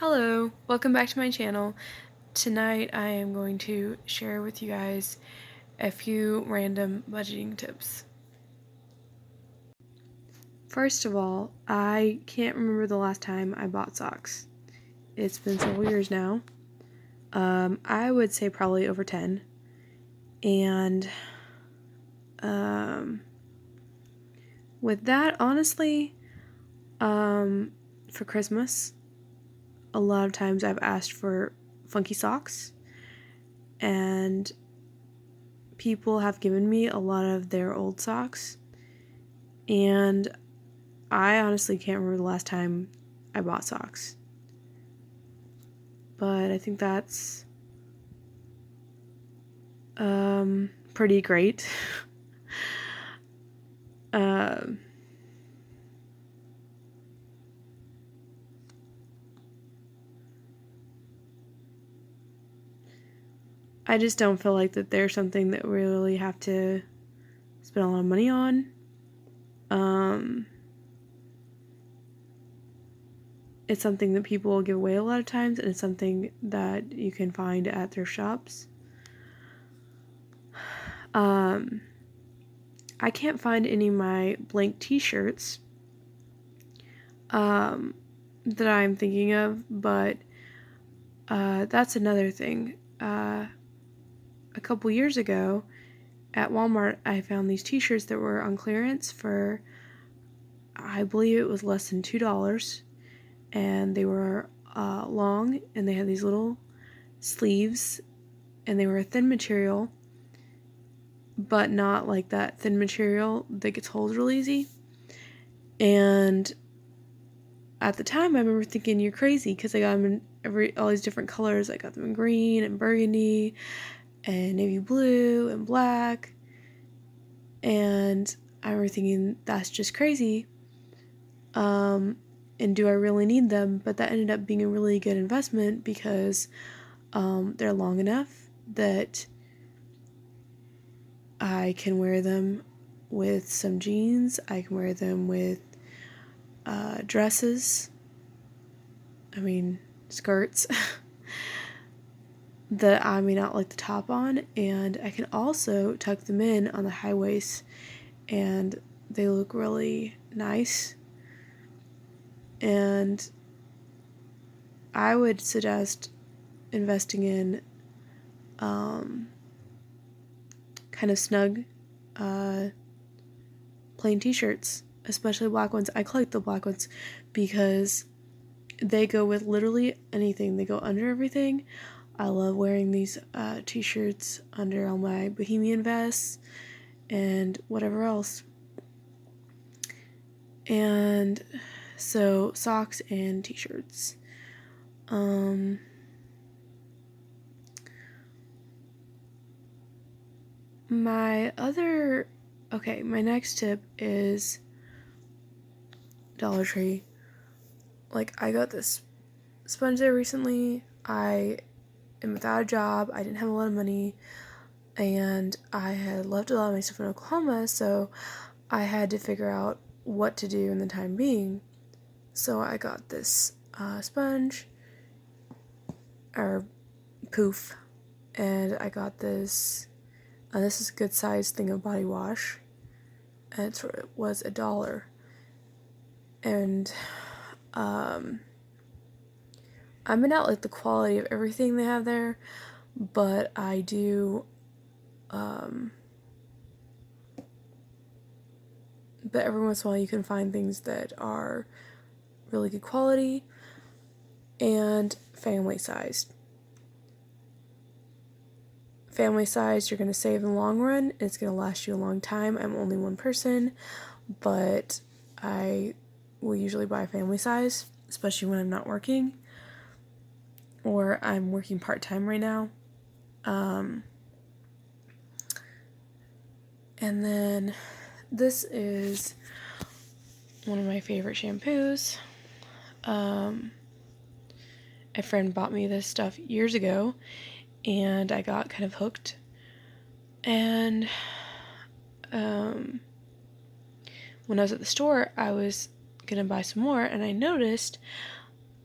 Hello, welcome back to my channel. Tonight I am going to share with you guys a few random budgeting tips. First of all, I can't remember the last time I bought socks. It's been several years now. I would say probably over 10. And with that, honestly, for Christmas, a lot of times I've asked for funky socks, and people have given me a lot of their old socks, and I honestly can't remember the last time I bought socks. But I think that's pretty great. I just don't feel like that there's something that we really have to spend a lot of money on. It's something that people will give away a lot of times, and it's something that you can find at thrift shops. I can't find any of my blank t-shirts that I'm thinking of, but that's another thing. A couple years ago at Walmart, I found these t-shirts that were on clearance for, I believe it was less than $2, and they were long, and they had these little sleeves, and they were a thin material, but not like that thin material that gets holes real easy. And at the time, I remember thinking, you're crazy, because I got them in all these different colors. I got them in green and burgundy and navy blue and black, and I remember thinking, that's just crazy. And do I really need them? But that ended up being a really good investment, because they're long enough that I can wear them with some jeans. I can wear them with dresses. Skirts that I may not like the top on, and I can also tuck them in on the high waist, and they look really nice. And I would suggest investing in kind of snug plain t-shirts, especially black ones. I collect the black ones because they go with literally anything. They go under everything. I love wearing these t-shirts under all my bohemian vests and whatever else. And so socks and t-shirts. My next tip is Dollar Tree. Like, I got this sponge there recently. I am without a job. I didn't have a lot of money, and I had left a lot of my stuff in Oklahoma, so I had to figure out what to do in the time being. So I got this sponge, or poof, and I got this, this is a good sized thing of body wash, and it was $1. And I may not like the quality of everything they have there, but I do, but every once in a while you can find things that are really good quality and family sized. Family sized, you're going to save in the long run. It's going to last you a long time. I'm only one person, but I will usually buy family size, especially when I'm not working, or I'm working part-time right now. And then this is one of my favorite shampoos. A friend bought me this stuff years ago, and I got kind of hooked. And when I was at the store, I was gonna buy some more, and I noticed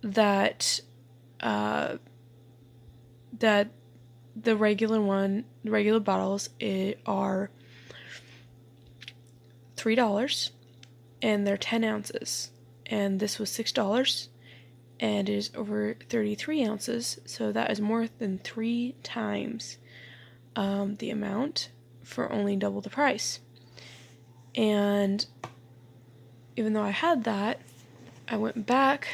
that that the regular bottles are $3 and they're 10 ounces. And this was $6 and it is over 33 ounces. So that is more than 3 times the amount for only double the price. And even though I had that, I went back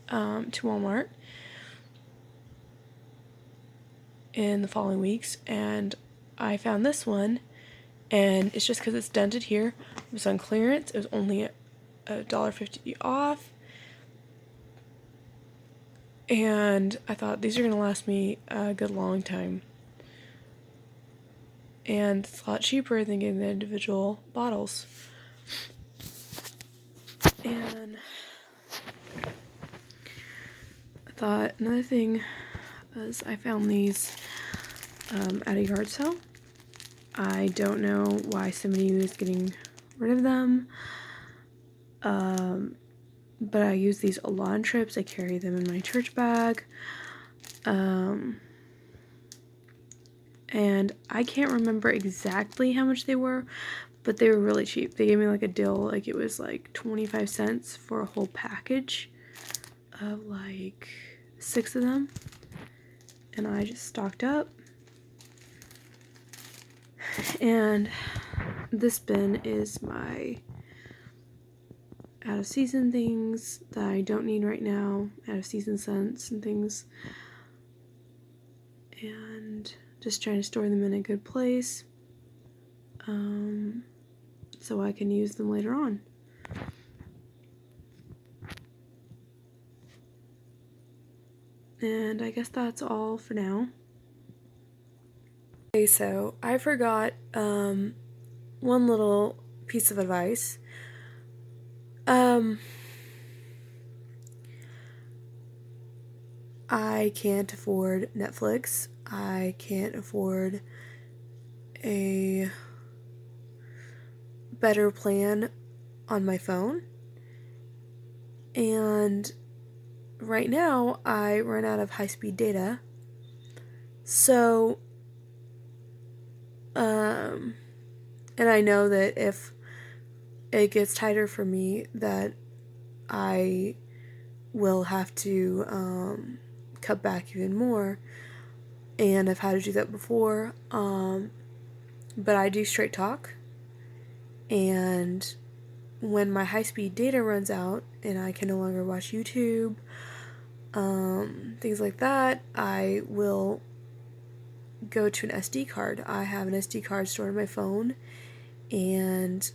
to Walmart in the following weeks and I found this one, and it's just because it's dented here. It was on clearance. It was only $1.50 off. And I thought these are going to last me a good long time. And it's a lot cheaper than getting the individual bottles. And I thought another thing was I found these at a yard sale. I don't know why somebody was getting rid of them. But I use these a lot on trips. I carry them in my church bag. And I can't remember exactly how much they were, but they were really cheap. They gave me like a deal, like it was like 25 cents for a whole package of like 6 of them. And I just stocked up. And this bin is my out of season things that I don't need right now, out of season scents and things. And just trying to store them in a good place so I can use them later on. And I guess that's all for now. Okay, so I forgot one little piece of advice. I can't afford Netflix. I can't afford a better plan on my phone. And right now, I run out of high-speed data. So, and I know that if it gets tighter for me, that I will have to cut back even more. And I've had to do that before. But I do straight talk. And when my high-speed data runs out and I can no longer watch YouTube, things like that, I will go to an SD card. I have an SD card stored on my phone, and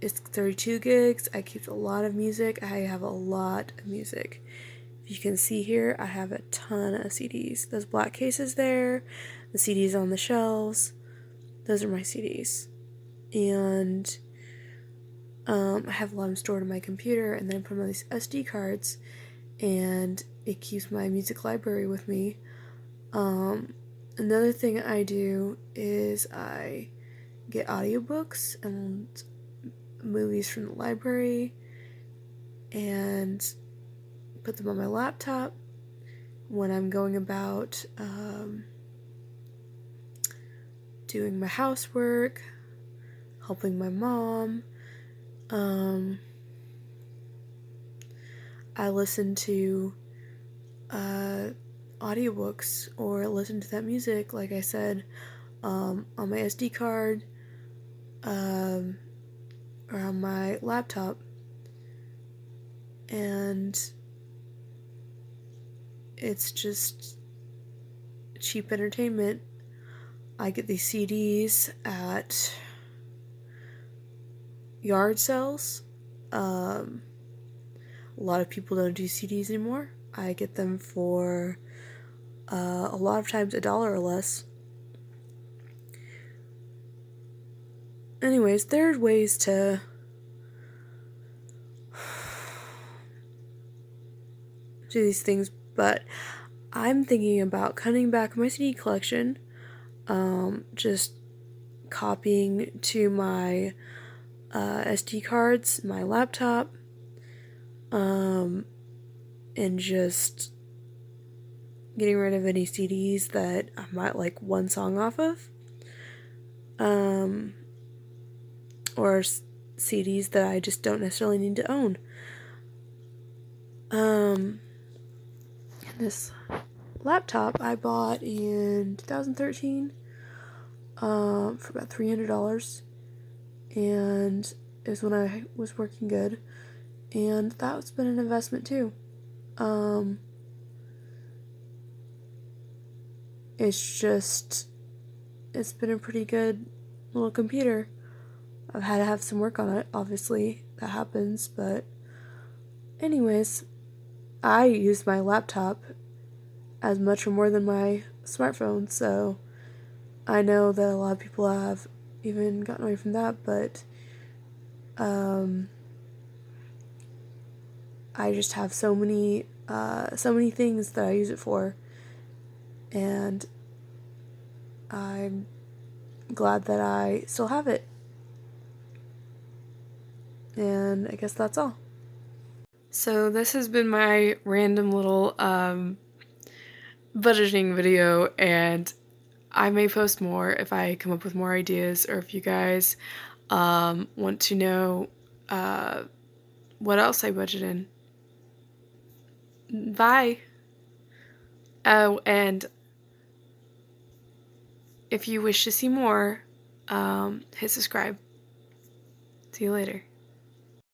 it's 32 gigs. I keep a lot of music. I have a lot of music. If you can see here, I have a ton of CDs. Those black cases there, the CDs on the shelves, those are my CDs. And I have a lot of them stored on my computer, and then I put them on these SD cards, and it keeps my music library with me. Another thing I do is I get audiobooks and movies from the library and put them on my laptop when I'm going about doing my housework, helping my mom. I listen to audiobooks or listen to that music, like I said, on my SD card or on my laptop. And it's just cheap entertainment. I get these CDs at yard sales. A lot of people don't do CDs anymore. I get them for a lot of times $1 or less. Anyways, there are ways to do these things, but I'm thinking about cutting back my CD collection, just copying to my SD cards, my laptop, and just getting rid of any CDs that I might like one song off of, or CDs that I just don't necessarily need to own. This laptop I bought in 2013 for about $300, and it was when I was working good, and that's been an investment too. It's been a pretty good little computer. I've had to have some work on it, obviously, that happens, but anyways, I use my laptop as much or more than my smartphone, so I know that a lot of people have even gotten away from that, but I just have so many things that I use it for, and I'm glad that I still have it. And I guess that's all. So this has been my random little budgeting video, and I may post more if I come up with more ideas, or if you guys want to know what else I budget in. Bye! Oh, and if you wish to see more, hit subscribe. See you later.